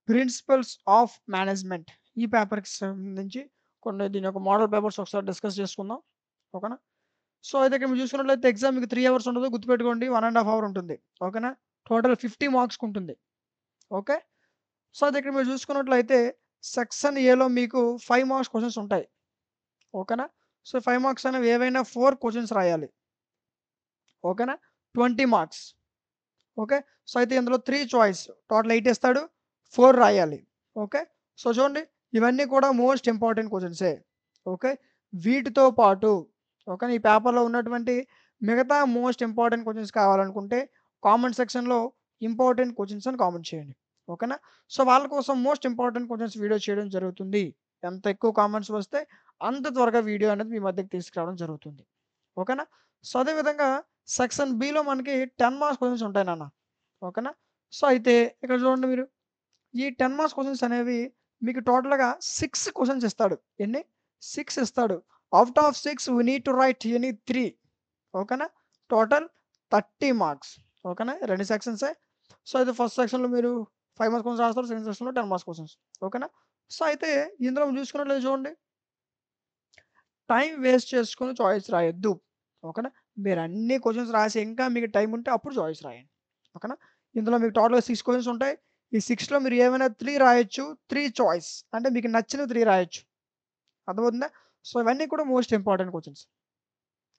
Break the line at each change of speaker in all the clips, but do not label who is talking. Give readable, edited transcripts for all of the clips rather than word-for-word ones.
Principles of management ఈ పేపర్కి సంబంధించి కొన్ని దీని యొక్క మోడల్ పేపర్స్ ఒకసారి డిస్కస్ చేసుకుందాం. ఓకేనా. సో అయితే ఇక్కడ మీరు చూసుకున్నట్లయితే ఎగ్జామ్ మీకు 3 అవర్స్ ఉండదు, గుర్తుపెట్టుకోండి. 1.5 అవర్ ఉంటుంది. ఓకేనా. టోటల్ 50 మార్క్స్కి ఉంటుంది. ఓకే. సో అయితే ఇక్కడ మీరు చూసుకున్నట్లయితే సెక్షన్ ఏలో మీకు 5 మార్క్స్ క్వశ్చన్స్ ఉంటాయి. ఓకేనా. సో 5 మార్క్స్ అనేవి ఏవైనా 4 క్వశ్చన్స్ రాయాలి. ఓకేనా. 20 మార్క్స్. ఓకే. సో అయితే ఇందులో 3 చాయిస్, టోటల్ 8 ఇస్తాడు, 4 రాయాలి. ఓకే. సో చూడండి, ఇవన్నీ కూడా మోస్ట్ ఇంపార్టెంట్ క్వశ్చన్సే. ఓకే. వీటితో పాటు ఓకేనా, ఈ పేపర్లో ఉన్నటువంటి మిగతా మోస్ట్ ఇంపార్టెంట్ క్వశ్చన్స్ కావాలనుకుంటే కామెంట్ సెక్షన్లో ఇంపార్టెంట్ క్వశ్చన్స్ అని కామెంట్ చేయండి. ఓకేనా. సో వాళ్ళ కోసం మోస్ట్ ఇంపార్టెంట్ క్వశ్చన్స్ వీడియో చేయడం జరుగుతుంది. ఎంత ఎక్కువ కామెంట్స్ వస్తే అంత త్వరగా వీడియో అనేది మీ మధ్యకి తీసుకురావడం జరుగుతుంది. ఓకేనా. సో అదేవిధంగా సెక్షన్ బిలో మనకి 10 మార్క్స్ క్వశ్చన్స్ ఉంటాయి నాన్న. ఓకేనా. సో అయితే ఇక్కడ చూడండి మీరు, ఈ 10 మార్క్స్ క్వశ్చన్స్ అనేవి మీకు టోటల్‌గా 6 క్వశ్చన్స్ ఇస్తాడు. ఎన్ని? 6 ఇస్తాడు. Out of 6 we need to write any 3. ఓకేనా. Total 30 marks. ఓకేనా. 2 సెక్షన్సే. సో అయితే ఫస్ట్ సెక్షన్‌లో మీరు 5 మార్క్స్ క్వశ్చన్స్ రాస్తారు. సెకండ్ సెక్షన్‌లో 10 మార్క్స్ క్వశ్చన్స్. ఓకేనా. సో అయితే ఇందులో మీరు చూసుకున్నట్లయితే చూడండి, టైం వేస్ట్ చేసుకొని చాయిస్ రాయొద్దు. ఓకేనా. మీరు అన్ని క్వశ్చన్స్ రాసి ఇంకా మీకు టైం ఉంటే అప్పుడు చాయిస్ రాయండి. ఓకేనా. ఇందులో మీకు టోటల్‌గా 6 క్వశ్చన్స్ ఉంటాయి. ఈ 6లో మీరు ఏమైనా 3 రాయొచ్చు. 3 చాయిస్ అంటే మీకు నచ్చినవి 3 రాయొచ్చు. అర్థమవుతుందా? సో ఇవన్నీ కూడా మోస్ట్ ఇంపార్టెంట్ క్వశ్చన్స్.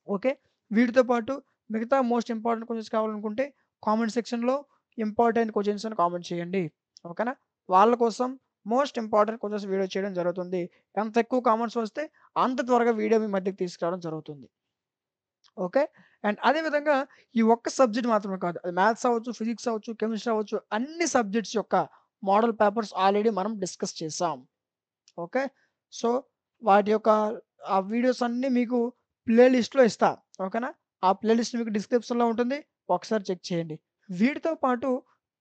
ఓకే. వీటితో పాటు మిగతా మోస్ట్ ఇంపార్టెంట్ క్వశ్చన్స్ కావాలనుకుంటే కామెంట్ సెక్షన్‌లో ఇంపార్టెంట్ క్వశ్చన్స్ అని కామెంట్ చేయండి. ఓకేనా. వాళ్ళ కోసం మోస్ట్ ఇంపార్టెంట్ క్వశ్చన్స్ వీడియో చేయడం జరుగుతుంది. ఎంత ఎక్కువ కామెంట్స్ వస్తే అంత త్వరగా వీడియో మీ మధ్యకి తీసుకురావడం జరుగుతుంది. ఓకే. అండ్ అదే విధంగా ఈ ఒక్క సబ్జెక్ట్ మాత్రమే కాదు. అది మ్యాథ్స్ అవ్వచ్చు, ఫిజిక్స్ అవ్వచ్చు, కెమిస్ట్రీ అవ్వచ్చు, అన్ని సబ్జెక్ట్స్ యొక్క మోడల్ పేపర్స్ ఆల్రెడీ మనం డిస్కస్ చేసాం. ఓకే. సో వాటి యొక్క ఆ వీడియోస్ అన్నీ మీకు ప్లే లిస్ట్‌లో ఇస్తా. ఓకేనా. ఆ ప్లే లిస్ట్ మీకు డిస్క్రిప్షన్‌లో ఉంటుంది. ఒకసారి చెక్ చేయండి. వీటితో పాటు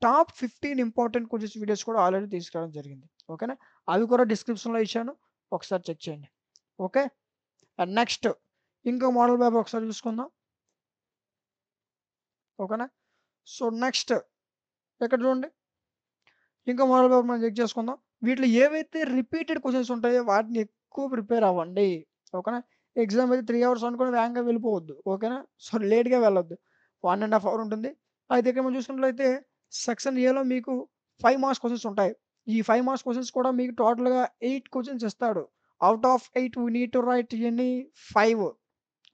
టాప్ 15 ఇంపార్టెంట్ క్వెషన్స్ వీడియోస్ కూడా ఆల్రెడీ తీసుకురావడం జరిగింది. ఓకేనా. అవి కూడా డిస్క్రిప్షన్‌లో ఇచ్చాను. ఒకసారి చెక్ చేయండి. ఓకే. అండ్ నెక్స్ట్ ఇంకో మోడల్ పేపర్ ఒకసారి చూసుకుందాం. ఓకేనా. సో నెక్స్ట్ ఇక్కడ చూడండి, ఇంకో మోడల్ పేపర్ మనం చెక్ చేసుకుందాం. వీటిలో ఏవైతే రిపీటెడ్ క్వెషన్స్ ఉంటాయో వాటిని ఎక్కువ ప్రిపేర్ అవ్వండి. ఓకేనా. ఎగ్జామ్ అయితే 3 అవర్స్ అనుకోని వేగంగా వెళ్ళిపోవద్దు. ఓకేనా. సో లేట్‌గా వెళ్ళొద్దు. 1 ½ అవర్ ఉంటుంది. అయితే ఇక్కడ మనం చూసుకున్నట్లయితే సెక్షన్ ఏలో మీకు 5 మార్క్స్ క్వెషన్స్ ఉంటాయి. ఈ 5 మార్క్స్ క్వెషన్స్ కూడా మీకు టోటల్‌గా 8 క్వెషన్స్ ఇస్తాడు. Out of 8 we need to write any 5.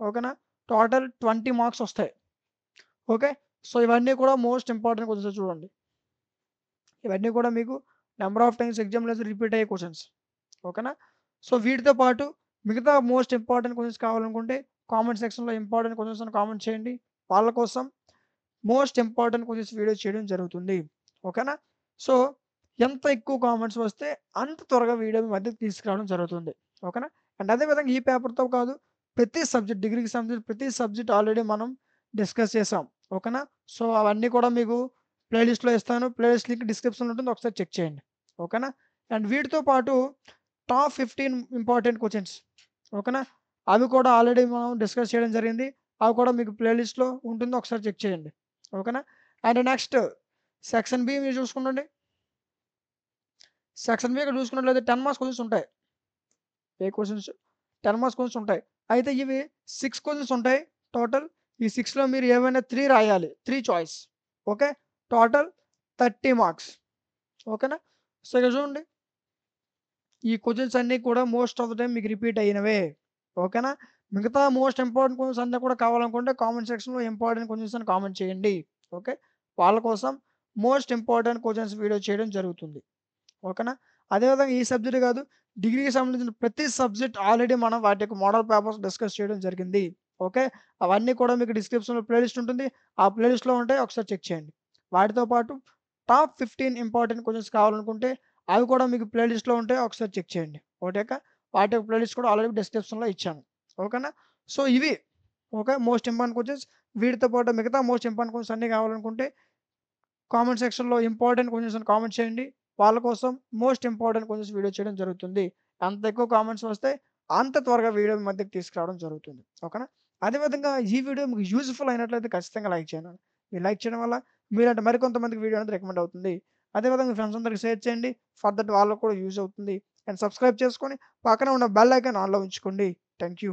ఓకేనా. టోటల్ 20 మార్క్స్ వస్తాయి. ఓకే. సో ఇవన్నీ కూడా మోస్ట్ ఇంపార్టెంట్ క్వెషన్స్ చూడండి. ఇవన్నీ కూడా మీకు నంబర్ ఆఫ్ టైమ్స్ ఎగ్జామ్‌లో రిపీట్ అయ్యే క్వెషన్స్. ఓకేనా. సో వీటితో పాటు మిగతా మోస్ట్ ఇంపార్టెంట్ క్వెషన్స్ కావాలనుకుంటే కామెంట్ సెక్షన్‌లో ఇంపార్టెంట్ క్వెషన్స్ అని కామెంట్ చేయండి. వాళ్ళ కోసం మోస్ట్ ఇంపార్టెంట్ క్వెషన్స్ వీడియో చేయడం జరుగుతుంది. ఓకేనా. సో ఎంత ఎక్కువ కామెంట్స్ వస్తే అంత త్వరగా వీడియో మీ మధ్యకి తీసుకురావడం జరుగుతుంది. ఓకేనా. అండ్ అదే విధంగా ఈ పేపర్‌తో కాదు, ప్రతి సబ్జెక్ట్ డిగ్రీకి సంబంధించిన ప్రతి సబ్జెక్ట్ ఆల్రెడీ మనం డిస్కస్ చేసాం. ఓకేనా. సో అవన్నీ కూడా మీకు ప్లే లిస్ట్‌లో ఇస్తాను. ప్లే లిస్ట్ లింక్ డిస్క్రిప్షన్‌లో ఉంటుంది. ఒకసారి చెక్ చేయండి. ఓకేనా. అండ్ వీటితో పాటు టాప్ 15 ఇంపార్టెంట్ క్వెషన్స్. ఓకేనా. అవి కూడా ఆల్రెడీ మనం డిస్కస్ చేయడం జరిగింది. అవి కూడా మీకు ప్లే లిస్ట్‌లో ఉంటుంది. ఒకసారి చెక్ చేయండి. ఓకేనా. అండ్ నెక్స్ట్ సెక్షన్ బి మీరు చూసుకుండండి. సెక్షన్ బి ఇక్కడ చూసుకున్నట్లయితే 10 మార్క్స్ క్వెషన్స్ ఉంటాయి. ఏ క్వెషన్స్ 10 మార్క్స్ క్వెషన్స్ ఉంటాయి. అయితే ఇవి 6 క్వెషన్స్ ఉంటాయి టోటల్. ఈ 6లో మీరు ఏవైనా 3 రాయాలి. 3 చాయిస్. ఓకే. Total 30 marks. ఓకేనా. సో ఇక్కడ చూడండి, ఈ క్వెషన్స్ అన్నీ కూడా మోస్ట్ ఆఫ్ ద టైమ్ మీకు రిపీట్ అయినవే. ఓకేనా. మిగతా మోస్ట్ ఇంపార్టెంట్ క్వెషన్స్ అన్నీ కూడా కావాలనుకుంటే కామెంట్ సెక్షన్‌లో ఇంపార్టెంట్ క్వెషన్స్ అని కామెంట్ చేయండి. ఓకే. వాళ్ళ కోసం మోస్ట్ ఇంపార్టెంట్ క్వెషన్స్ వీడియో చేయడం జరుగుతుంది. ఓకేనా. అదేవిధంగా ఈ సబ్జెక్ట్ కాదు, డిగ్రీకి సంబంధించిన ప్రతి సబ్జెక్ట్ ఆల్రెడీ మనం వాటి యొక్క మోడల్ పేపర్స్ డిస్కస్ చేయడం జరిగింది. ఓకే. అవన్నీ కూడా మీకు డిస్క్రిప్షన్‌లో ప్లే లిస్ట్ ఉంటుంది. ఆ ప్లే లిస్ట్‌లో ఉంటాయి. ఒకసారి చెక్ చేయండి. వాటితో పాటు టాప్ 15 ఇంపార్టెంట్ క్వెషన్స్ కావాలనుకుంటే అవి కూడా మీకు ప్లే లిస్ట్‌లో ఉంటాయి. ఒకసారి చెక్ చేయండి. ఓకేకా. వాటి యొక్క ప్లే లిస్ట్ కూడా ఆల్రెడీ డిస్క్రిప్షన్‌లో ఇచ్చాను. ఓకేనా. సో ఇవి ఓకే మోస్ట్ ఇంపార్టెంట్ క్వెషన్స్. వీటితో పాటు మిగతా మోస్ట్ ఇంపార్టెంట్ క్వెషన్స్ అన్నీ కావాలనుకుంటే కామెంట్ సెక్షన్‌లో ఇంపార్టెంట్ క్వెషన్స్ అని కామెంట్ చేయండి. వాళ్ళ కోసం మోస్ట్ ఇంపార్టెంట్ క్వెషన్స్ వీడియో చేయడం జరుగుతుంది. ఎంత ఎక్కువ కామెంట్స్ వస్తే అంత త్వరగా వీడియో మీ మధ్యకి తీసుకురావడం జరుగుతుంది. ఓకేనా. అదే విధంగా ఈ వీడియో మీకు యూజ్‌ఫుల్ అయినట్లయితే ఖచ్చితంగా లైక్ చేయండి. మీరు లైక్ చేయడం వల్ల మీలాంటి మరికొంతమందికి వీడియో అనేది రికమెండ్ అవుతుంది. అదేవిధంగా మీ ఫ్రెండ్స్ అందరికి షేర్ చేయండి. ఫర్ దట్ వాళ్ళకి కూడా యూజ్ అవుతుంది. అండ్ సబ్స్క్రైబ్ చేసుకొని పక్కన ఉన్న బెల్ ఐకాన్ ఆన్‌లో ఉంచుకోండి. Thank you.